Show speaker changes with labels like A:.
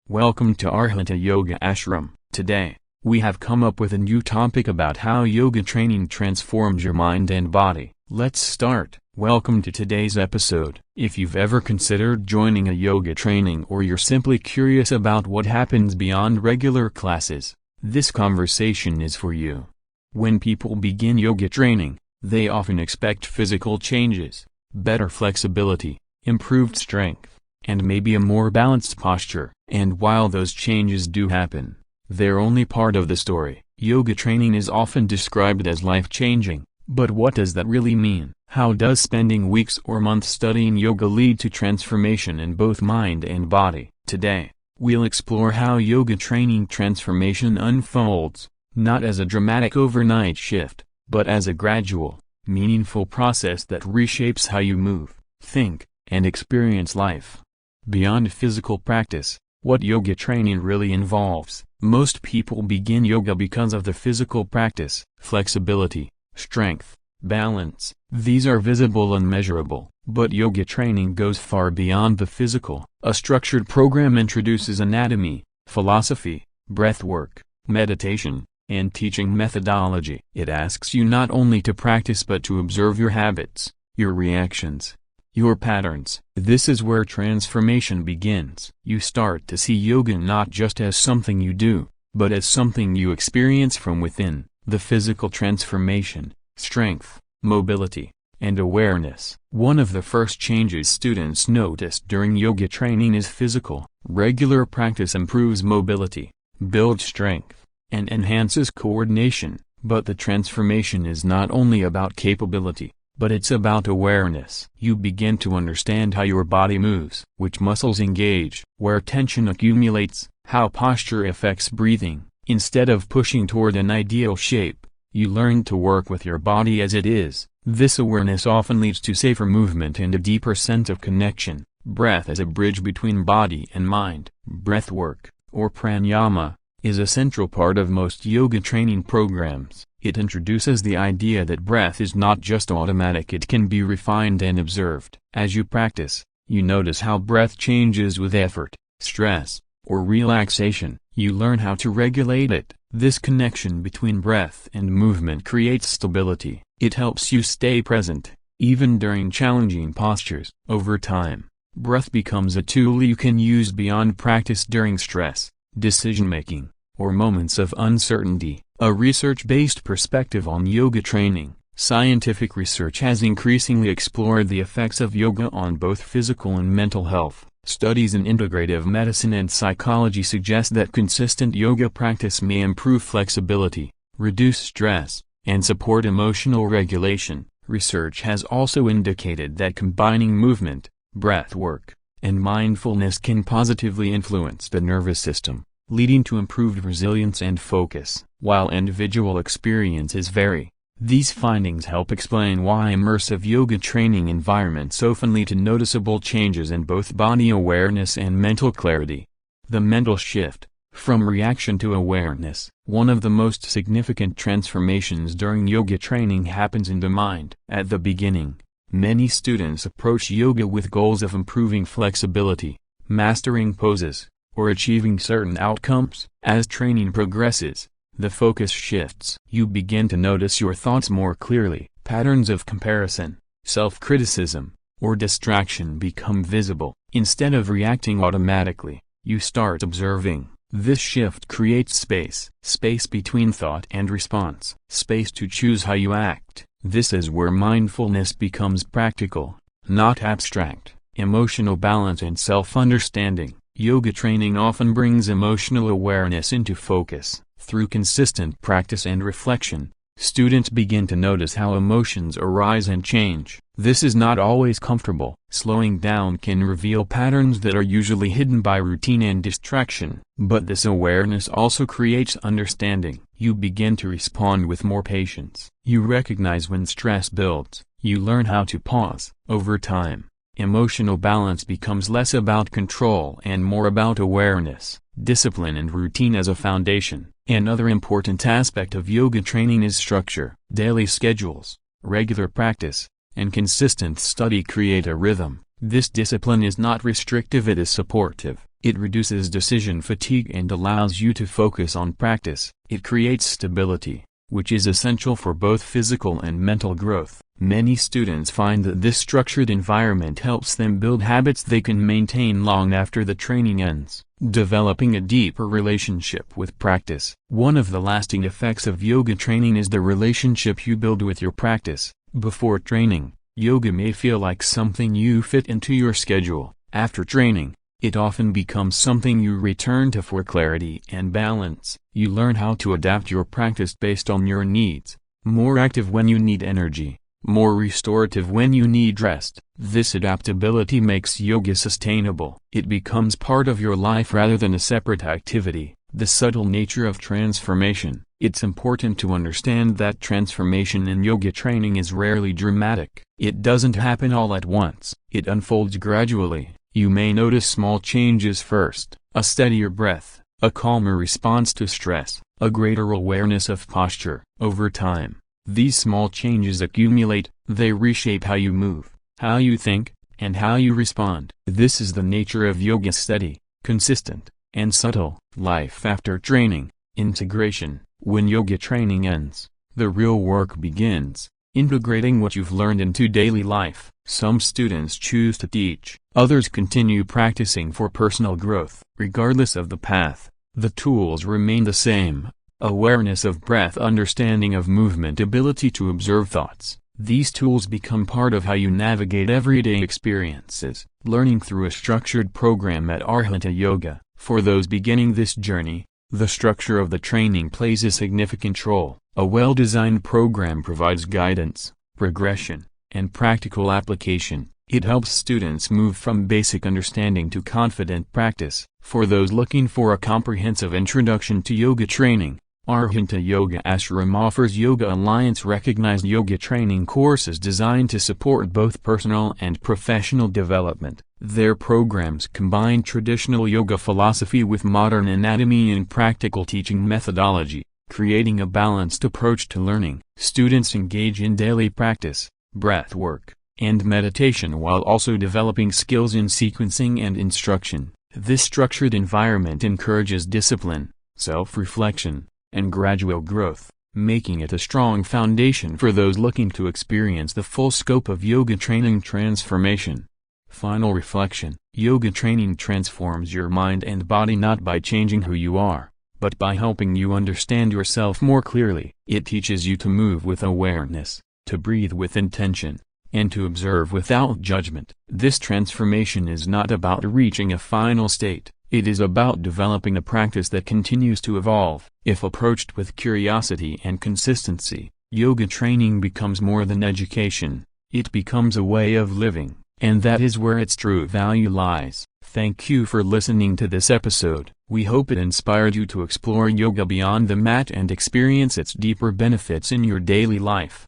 A: Welcome to Arhata Yoga Ashram. Today, we have come up with a new topic about how yoga training transforms your mind and body. Let's start. Welcome to today's episode. If you've ever considered joining a yoga training or you're simply curious about what happens beyond regular classes, this conversation is for you. When people begin yoga training, they often expect physical changes, better flexibility, improved strength, and maybe a more balanced posture. And while those changes do happen, they're only part of the story. Yoga training is often described as life-changing, but what does that really mean? How does spending weeks or months studying yoga lead to transformation in both mind and body? Today, we'll explore how yoga training transformation unfolds, not as a dramatic overnight shift, but as a gradual, meaningful process that reshapes how you move, think, and experience life. Beyond physical practice, what yoga training really involves. Most people begin yoga because of the physical practice, flexibility, strength, balance. These are visible and measurable, but yoga training goes far beyond the physical. A structured program introduces anatomy, philosophy, breathwork, meditation, and teaching methodology. It asks you not only to practice but to observe your habits, your reactions, your patterns. This is where transformation begins. You start to see yoga not just as something you do, but as something you experience from within. The physical transformation, strength, mobility, and awareness. One of the first changes students notice during yoga training is physical. Regular practice improves mobility, builds strength, and enhances coordination. But the transformation is not only about capability, but it's about awareness. You begin to understand how your body moves, which muscles engage, where tension accumulates, how posture affects breathing. Instead of pushing toward an ideal shape, you learn to work with your body as it is. This awareness often leads to safer movement and a deeper sense of connection. Breath as a bridge between body and mind. Breathwork, or pranayama, is a central part of most yoga training programs. It introduces the idea that breath is not just automatic, it can be refined and observed. As you practice, you notice how breath changes with effort, stress, or relaxation. You learn how to regulate it. This connection between breath and movement creates stability. It helps you stay present, even during challenging postures. Over time, breath becomes a tool you can use beyond practice during stress, decision-making, or moments of uncertainty. A research-based perspective on yoga training. Scientific research has increasingly explored the effects of yoga on both physical and mental health. Studies in integrative medicine and psychology suggest that consistent yoga practice may improve flexibility, reduce stress, and support emotional regulation. Research has also indicated that combining movement, breath work, and mindfulness can positively influence the nervous system, leading to improved resilience and focus. While individual experiences vary, these findings help explain why immersive yoga training environments often lead to noticeable changes in both body awareness and mental clarity. The mental shift, from reaction to awareness. One of the most significant transformations during yoga training happens in the mind. At the beginning, many students approach yoga with goals of improving flexibility, mastering poses, or achieving certain outcomes. As training progresses, the focus shifts. You begin to notice your thoughts more clearly. Patterns of comparison, self-criticism, or distraction become visible. Instead of reacting automatically, you start observing. This shift creates space. Space between thought and response. Space to choose how you act. This is where mindfulness becomes practical, not abstract. Emotional balance and self-understanding. Yoga training often brings emotional awareness into focus. Through consistent practice and reflection, students begin to notice how emotions arise and change. This is not always comfortable. Slowing down can reveal patterns that are usually hidden by routine and distraction. But this awareness also creates understanding. You begin to respond with more patience. You recognize when stress builds. You learn how to pause. Over time, emotional balance becomes less about control and more about awareness, discipline and routine as a foundation. Another important aspect of yoga training is structure. Daily schedules, regular practice, and consistent study create a rhythm. This discipline is not restrictive, it is supportive. It reduces decision fatigue and allows you to focus on practice. It creates stability, which is essential for both physical and mental growth. Many students find that this structured environment helps them build habits they can maintain long after the training ends. Developing a deeper relationship with practice. One of the lasting effects of yoga training is the relationship you build with your practice. Before training, yoga may feel like something you fit into your schedule. After training, it often becomes something you return to for clarity and balance. You learn how to adapt your practice based on your needs. More active when you need energy, more restorative when you need rest. This adaptability makes yoga sustainable. It becomes part of your life rather than a separate activity. The subtle nature of transformation. It's important to understand that transformation in yoga training is rarely dramatic. It doesn't happen all at once. It unfolds gradually. You may notice small changes first: a steadier breath, a calmer response to stress, a greater awareness of posture. Over time, these small changes accumulate. They reshape how you move, how you think, and how you respond. This is the nature of yoga: steady, consistent, and subtle. Life after training. Integration. When yoga training ends, the real work begins, integrating what you've learned into daily life. Some students choose to teach, others continue practicing for personal growth. Regardless of the path, the tools remain the same: awareness of breath, understanding of movement, ability to observe thoughts. These tools become part of how you navigate everyday experiences. Learning through a structured program at Arhanta Yoga. For those beginning this journey, the structure of the training plays a significant role. A well-designed program provides guidance, progression, and practical application. It helps students move from basic understanding to confident practice. For those looking for a comprehensive introduction to yoga training, Arhanta Yoga Ashram offers Yoga Alliance recognized yoga training courses designed to support both personal and professional development. Their programs combine traditional yoga philosophy with modern anatomy and practical teaching methodology, creating a balanced approach to learning. Students engage in daily practice, breath work, and meditation while also developing skills in sequencing and instruction. This structured environment encourages discipline, self-reflection, and gradual growth, making it a strong foundation for those looking to experience the full scope of yoga training transformation. Final reflection. Yoga training transforms your mind and body not by changing who you are, but by helping you understand yourself more clearly. It teaches you to move with awareness, to breathe with intention, and to observe without judgment. This transformation is not about reaching a final state. It is about developing a practice that continues to evolve. If approached with curiosity and consistency, yoga training becomes more than education. It becomes a way of living, and that is where its true value lies. Thank you for listening to this episode. We hope it inspired you to explore yoga beyond the mat and experience its deeper benefits in your daily life.